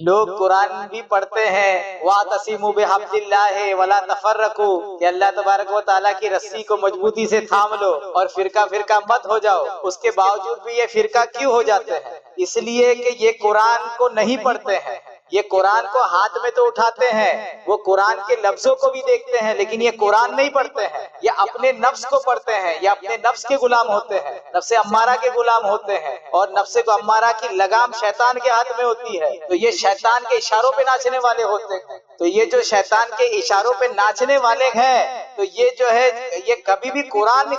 لوگ قرآن بھی پڑھتے ہیں وَاعْتَصِمُوا بِحَبْلِ اللَّهِ وَلَا تَفَرَّقُوا کہ اللہ تبارک و تعالیٰ کی رسی کو مضبوطی سے تھام لو اور فرقہ فرقہ مت ہو جاؤ۔ اس کے باوجود بھی یہ فرقہ کیوں ہو جاتے ہیں؟ اس لیے کہ یہ قرآن کو نہیں پڑھتے ہیں، یہ قرآن کو ہاتھ میں تو اٹھاتے ہیں، وہ قرآن کے لفظوں کو بھی دیکھتے ہیں، لیکن یہ قرآن نہیں پڑھتے ہیں، یہ اپنے نفس کو پڑھتے ہیں، یہ اپنے نفس کے غلام ہوتے ہیں، نفس امارہ کے غلام ہوتے ہیں، اور نفس کو امارہ کی لگام شیطان کے ہاتھ میں ہوتی ہے، تو یہ شیطان کے اشاروں پہ ناچنے والے ہوتے ہیں۔ تو یہ جو شیطان کے اشاروں پہ ناچنے والے ہیں، تو یہ جو ہے یہ کبھی بھی قرآن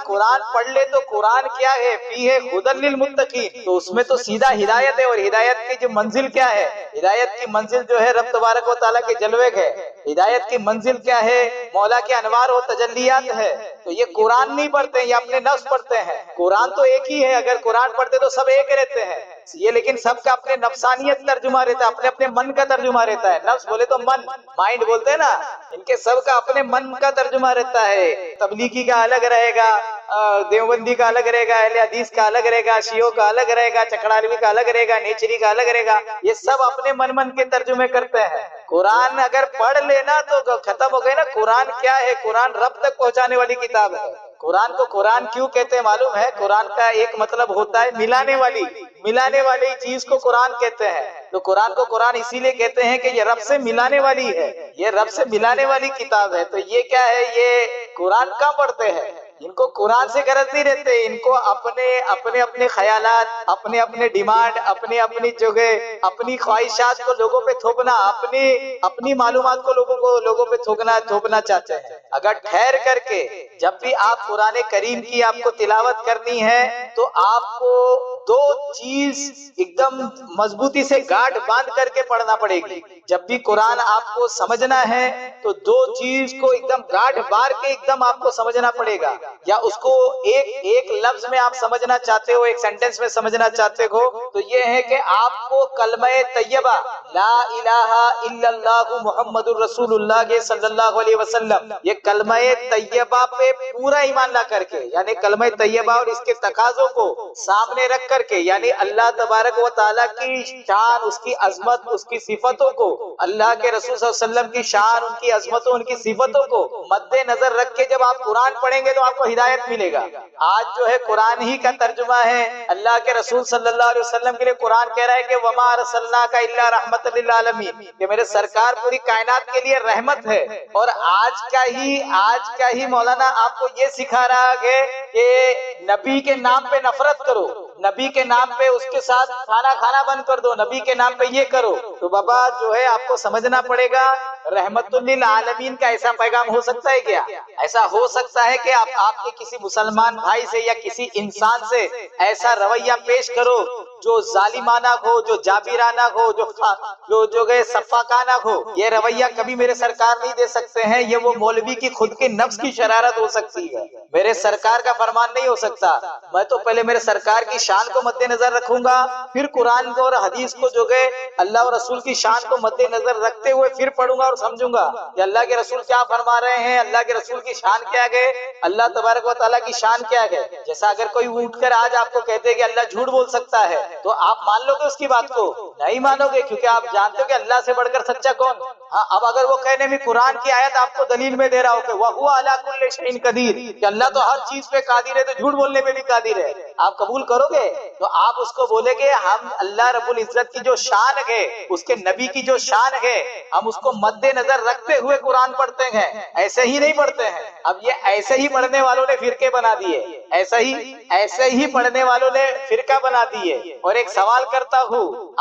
پڑھ لے تو قرآن کیا ہے؟ فیہ ھدی للمتقین، تو اس میں تو سیدھا ہدایت ہے، اور ہدایت کی جو منزل کیا ہے؟ ہدایت کی منزل جو ہے رب تبارک و تعالیٰ کے جلوے ہے۔ ہدایت کی منزل کیا ہے؟ مولا کے انوار و تجلیات ہے۔ تو یہ قرآن نہیں پڑھتے ہیں، یہ اپنے نفس پڑھتے ہیں۔ قرآن تو ایک ہی ہے، اگر قرآن پڑھتے تو سب ایک رہتے ہیں، یہ لیکن سب کا اپنے نفسانیت ترجمہ رہتا ہے، اپنے اپنے من کا ترجمہ رہتا ہے۔ نفس بولے تو من، مائنڈ بولتے ہیں نا، ان کے سب کا اپنے من کا ترجمہ رہتا ہے۔ تبلیغی کا الگ رہے گا، دیوبندی کا الگ رہے گا، اہل حدیث کا الگ رہے گا، شیعوں کا الگ رہے گا، چکڑالوی کا الگ رہے گا، نیچری کا الگ رہے گا، یہ سب اپنے من کے ترجمے کرتے ہیں۔ قرآن اگر پڑھ لینا تو ختم ہو گئے نا۔ قرآن کیا ہے؟ قرآن رب تک پہنچانے والی کتاب ہے۔ قرآن کو قرآن کیوں کہتے ہیں معلوم ہے؟ قرآن کا ایک مطلب ہوتا ہے ملانے والی چیز کو قرآن کہتے ہیں۔ تو قرآن کو قرآن اسی لیے کہتے ہیں کہ یہ رب سے ملانے والی ہے، یہ رب سے ملانے والی کتاب ہے۔ تو یہ کیا ہے؟ یہ قرآن کہاں پڑھتے ہیں؟ ان کو قرآن سے غرض نہیں رہتے، ان کو اپنے خیالات، اپنے ڈیمانڈ، اپنی جگہ، اپنی خواہشات کو لوگوں پہ تھوپنا، اپنی معلومات کو لوگوں پہ تھوپنا چاہتے ہیں۔ اگر ٹھہر کر کے جب بھی آپ قرآن کریم کی آپ کو تلاوت کرنی ہے تو آپ کو دو چیز ایک دم مضبوطی سے گاٹھ باندھ کر کے پڑھنا پڑے گی۔ جب بھی قرآن آپ کو سمجھنا ہے تو دو چیز کو ایک دم گاٹھ بار کے ایک دم آپ کو سمجھنا پڑے گا، یا اس کو ایک لفظ میں آپ سمجھنا چاہتے ہو، ایک سینٹنس میں سمجھنا چاہتے ہو، تو یہ ہے کہ آپ کو کلمہ طیبہ لا الہ الا اللہ محمد الرسول اللہ صلی اللہ علیہ وسلم، یہ کلمہ طیبہ پہ پورا ایمان لا کر کے، یعنی کلمہ طیبہ اور اس کے تقاضوں کو سامنے رکھ کر کے، یعنی اللہ تبارک و تعالیٰ کی شان، اس کی عظمت، اس کی صفتوں کو، اللہ کے رسول صلی اللہ علیہ وسلم کی شان، ان کی عظمتوں، ان کی صفتوں کو مد نظر رکھ کے جب آپ قرآن پڑھیں گے تو آپ کو ہدایت ملے گا۔ آج جو ہے قرآن ہی کا ترجمہ ہے، اللہ کے رسول صلی اللہ علیہ وسلم کے لیے قرآن کہہ رہا ہے کہ وَمَا أَرْسَلْنَاكَ إِلَّا رَحْمَةً لِلْعَالَمِينَ، کہ میرے سرکار پوری کائنات کے لیے رحمت ہے۔ اور آج کا ہی مولانا آپ کو یہ سکھا رہا ہے کہ نبی کے نام پہ نفرت کرو، نبی کے نام پہ اس کے ساتھ کھانا بند کر دو، نبی کے نام پہ یہ کرو۔ تو بابا جو ہے آپ کو سمجھنا پڑے گا رحمت للعالمین کا ایسا پیغام ہو سکتا ہے کیا؟ ایسا ہو سکتا ہے کہ آپ کے کسی مسلمان بھائی سے یا کسی انسان سے ایسا رویہ پیش کرو جو ظالمانہ ہو، جو جابرانہ ہو، جو صفاقانہ ہو، یہ رویہ کبھی میرے سرکار نہیں دے سکتے ہیں۔ یہ وہ مولوی کی خود کے نفس کی شرارت ہو سکتی ہے، میرے سرکار کا فرمان نہیں ہو سکتا۔ میں تو پہلے میرے سرکار کی شان کو مد نظر رکھوں گا، پھر قرآن کو اور حدیث کو جو کہ اللہ اور رسول کی شان کو مد نظر رکھتے ہوئے پھر پڑھوں گا اور سمجھوں گا کہ اللہ کے رسول کیا فرما رہے ہیں، اللہ کے رسول کی شان کیا ہے، اللہ تبارک و تعالیٰ کی شان کیا ہے۔ جیسا اگر کوئی اٹھ کر آج آپ کو کہتے ہیں کہ اللہ جھوٹ بول سکتا ہے تو آپ مان لو گے اس کی بات کو؟ نہیں مانو گے، کیونکہ آپ جانتے ہو کہ اللہ سے بڑھ کر سچا کون؟ ہاں، اب اگر وہ کہنے میں قرآن کی آیت آپ کو دلیل میں دے رہا ہو کہ وَهُوَ عَلَىٰ كُلِّ شَيْءٍ قَدِيرٌ، کہ اللہ تو ہر چیز پہ قادر ہے، تو جھوٹ بولنے پہ بھی قادر ہے، آپ قبول کرو گے؟ تو آپ اس کو بولے گے ہم اللہ رب العزت کی جو شان ہے، اس کے نبی کی جو شان ہے، ہم اس کو مد نظر رکھتے ہوئے قرآن پڑھتے ہیں، ایسے ہی نہیں پڑھتے ہیں۔ اب یہ ایسے ہی پڑھنے والوں نے فرقے بنا دیے، ایسے ہی پڑھنے والوں نے فرقہ بنا دیے۔ اور ایک سوال کرتا ہوں،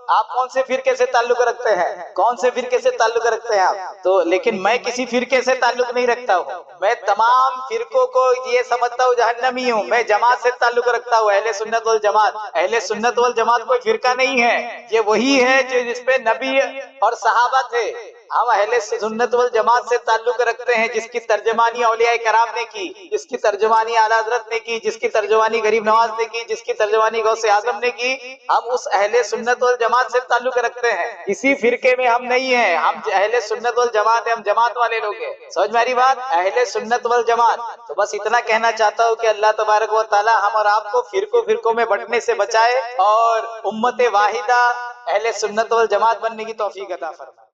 آپ کون سے فرقے سے تعلق رکھتے ہیں؟ کون سے فرقے سے تعلق رکھتے ہیں آپ؟ تو لیکن میں کسی فرقے سے تعلق نہیں رکھتا ہوں، میں تمام فرقوں کو یہ سمجھتا ہوں جہنمی ہوں۔ میں جماعت سے تعلق رکھتا ہوں، اہل سنت والجماعت۔ اہل سنت والجماعت کوئی فرقہ نہیں ہے، یہ وہی ہے جس پہ نبی اور صحابہ تھے۔ ہم اہل سنت والجماعت سے تعلق رکھتے ہیں جس کی ترجمانی اولیاء کرام نے کی، جس کی ترجمانی اعلیٰ حضرت نے کی، جس کی ترجمانی غریب نواز نے کی، جس کی ترجمانی غوث اعظم نے کی۔ ہم اس اہل سنت والجماعت سے تعلق رکھتے ہیں، کسی فرقے میں ہم نہیں ہیں۔ ہم اہل سنت والجماعت ہیں، ہم جماعت والے لوگ ہیں۔ سمجھ میری بات؟ اہل سنت والجماعت۔ تو بس اتنا کہنا چاہتا ہوں کہ اللہ تبارک و تعالی ہم اور آپ کو فرقوں میں بٹنے سے بچائے اور امت واحدہ اہل سنت والجماعت بننے کی توفیق عطا فرما۔